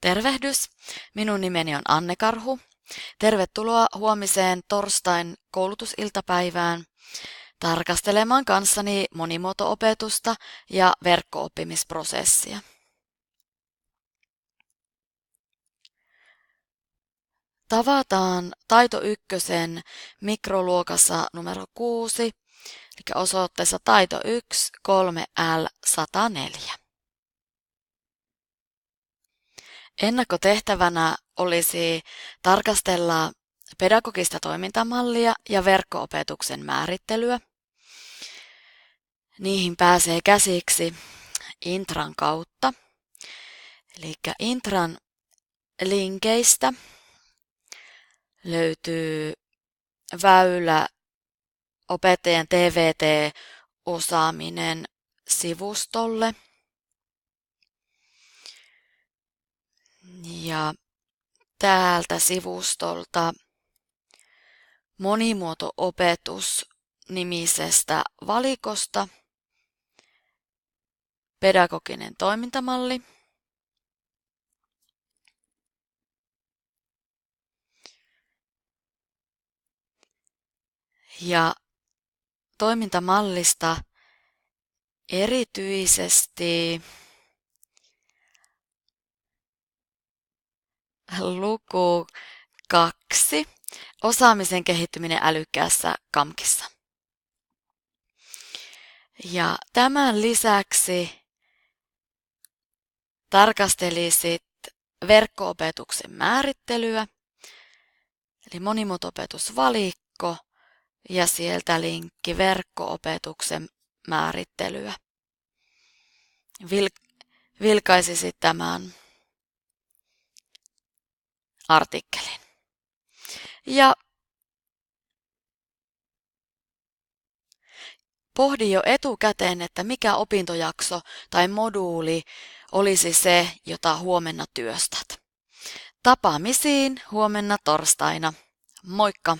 Tervehdys, minun nimeni on Anne Karhu. Tervetuloa huomiseen torstain koulutusiltapäivään tarkastelemaan kanssani monimuoto-opetusta ja verkko-oppimisprosessia. Tavataan Taito 1 mikroluokassa numero 6, eli osoitteessa Taito 1 3L 104. Ennakkotehtävänä olisi tarkastella pedagogista toimintamallia ja verkko-opetuksen määrittelyä. Niihin pääsee käsiksi Intran kautta. Eli Intran linkeistä löytyy väylä opettajan TVT-osaaminen sivustolle. Ja täältä sivustolta monimuoto-opetus nimisestä valikosta pedagoginen toimintamalli. Ja toimintamallista erityisesti luku 2, osaamisen kehittyminen älykkäässä KAMKissa. Ja tämän lisäksi tarkastelisit verkko-opetuksen määrittelyä, eli monimuoto-opetusvalikko ja sieltä linkki verkko-opetuksen määrittelyä. Vilkaisisit tämän artikkelin. Ja pohdi jo etukäteen, että mikä opintojakso tai moduuli olisi se, jota huomenna työstät. Tapaamisiin huomenna torstaina. Moikka!